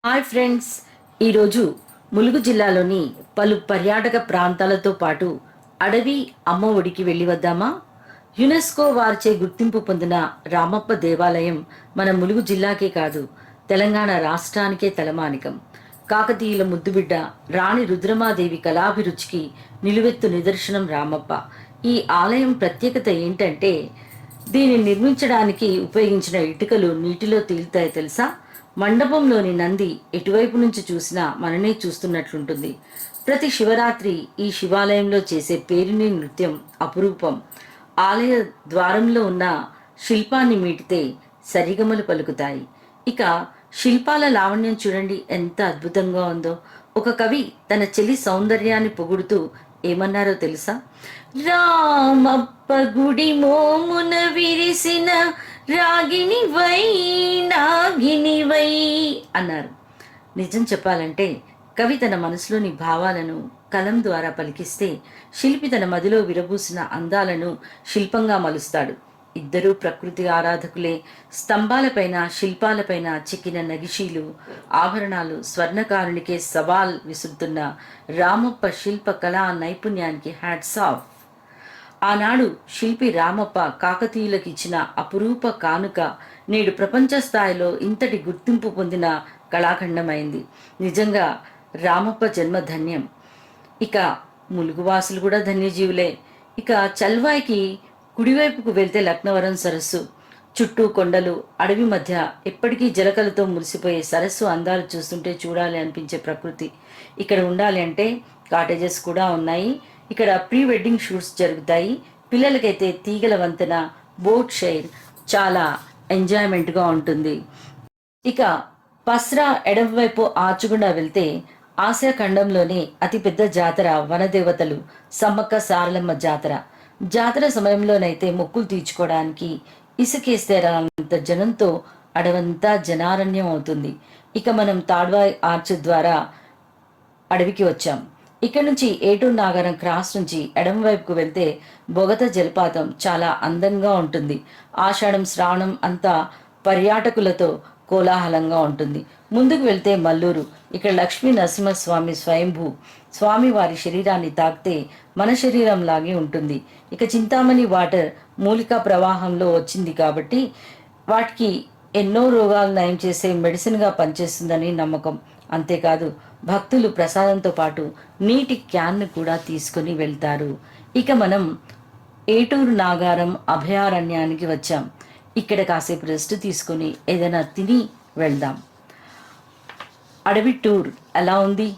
Hi friends, ఈరోజు ములుగు జిల్లాలోని పలు పర్యాటక ప్రాంతాలతో పాటు అడవి అమ్మ ఒడికి వెళ్ళి వద్దామా? యునెస్కో వారిచే గుర్తింపు పొందిన రామప్ప దేవాలయం మన ములుగు జిల్లాకే కాదు, తెలంగాణ రాష్ట్రానికే తలమానికం. కాకతీయుల ముద్దుబిడ్డ రాణి రుద్రమాదేవి కళాభిరుచికి నిలువెత్తు నిదర్శనం రామప్ప. ఈ ఆలయం ప్రత్యేకత ఏంటంటే, దీన్ని నిర్మించడానికి ఉపయోగించిన ఇటుకలు నీటిలో తేలుతాయి తెలుసా? మండపంలోని నంది ఎటువైపు నుంచి చూసినా మననే చూస్తున్నట్లుంటుంది. ప్రతి శివరాత్రి ఈ శివాలయంలో చేసే పేరుని నృత్యం అపురూపం. ఆలయ ద్వారంలో ఉన్న శిల్పాన్ని మీటితే సరిగమలు పలుకుతాయి. ఇక శిల్పాల లావణ్యం చూడండి, ఎంత అద్భుతంగా ఉందో. ఒక కవి తన చెల్లి సౌందర్యాన్ని పొగుడుతూ ఏమన్నారో తెలుసా? రామప్ప గుడి మోమున విరిసిన రాగినివై నాగినివై అన్నారు. నిజం చెప్పాలంటే కవి తన మనసులోని భావాలను కలం ద్వారా పలికిస్తే, శిల్పి తన మదిలో విరబూసిన అందాలను శిల్పంగా మలుస్తాడు. ఇద్దరూ ప్రకృతి ఆరాధకులే. స్తంభాలపైన శిల్పాలపైన చెక్కిన నగిషీలు, ఆభరణాలు స్వర్ణకారునికే సవాల్ విసురుతున్న రామప్ప శిల్ప కళా నైపుణ్యానికి హ్యాట్స్ ఆఫ్. ఆనాడు శిల్పి రామప్ప కాకతీయులకు ఇచ్చిన అపురూప కానుక నేడు ప్రపంచ స్థాయిలో ఇంతటి గుర్తింపు పొందిన కళాఖండమైంది. నిజంగా రామప్ప జన్మ ధన్యం. ఇక ములుగువాసులు కూడా ధన్యజీవులే. ఇక చల్వాయికి కుడివైపుకు వెళ్తే లక్నవరం సరస్సు, చుట్టూ కొండలు, అడవి మధ్య ఎప్పటికీ జలకలతో మురిసిపోయే సరస్సు అందాలు చూస్తుంటే చూడాలి అనిపించే ప్రకృతి. ఇక్కడ ఉండాలి అంటే కాటేజెస్ కూడా ఉన్నాయి. ఇక్కడ ప్రీ వెడ్డింగ్ షూట్స్ జరుగుతాయి. పిల్లలకైతే తీగల వంతెన, బోట్ షైర్ చాలా ఎంజాయ్మెంట్గా ఉంటుంది. ఇక పస్రా ఎడమవైపు ఆచుగుండా వెళ్తే ఆసియా ఖండంలోనే అతిపెద్ద జాతర వనదేవతలు సమ్మక్క సారలమ్మ జాతర. జాతర సమయంలోనైతే మొక్కులు తీర్చుకోవడానికి ఇసుకేస్తే రానంత జనంతో అడవంతా జనారణ్యం అవుతుంది. ఇక మనం తాడ్వాయి ఆర్చ్ ద్వారా అడవికి వచ్చాం. ఇక్కడ నుంచి ఏటూరు నాగారం క్రాస్ నుంచి ఎడమ వైపుకు వెళ్తే బొగత జలపాతం చాలా అందంగా ఉంటుంది. ఆషాఢం శ్రావణం అంతా పర్యాటకులతో కోలాహలంగా ఉంటుంది. ముందుకు వెళ్తే మల్లూరు. ఇక్కడ లక్ష్మీ నరసింహస్వామి స్వయంభూ స్వామి వారి శరీరాన్ని తాకితే మన శరీరం లాగే ఉంటుంది. ఇక చింతామణి వాటర్ మూలికా ప్రవాహంలో వచ్చింది కాబట్టి వాటికి ఎన్నో రోగాలు నయం చేసే మెడిసిన్గా పనిచేస్తుందని నమ్మకం. అంతేకాదు భక్తులు ప్రసాదంతో పాటు నీటి క్యాన్ను కూడా తీసుకొని వెళ్తారు. ఇక మనం ఏటూరు నాగారం అభయారణ్యానికి వచ్చాం. ఇక్కడ కాసేపు రెస్ట్ తీసుకొని ఏదైనా తిని వెళ్దాం. అడవి టూర్ ఎలా ఉంది?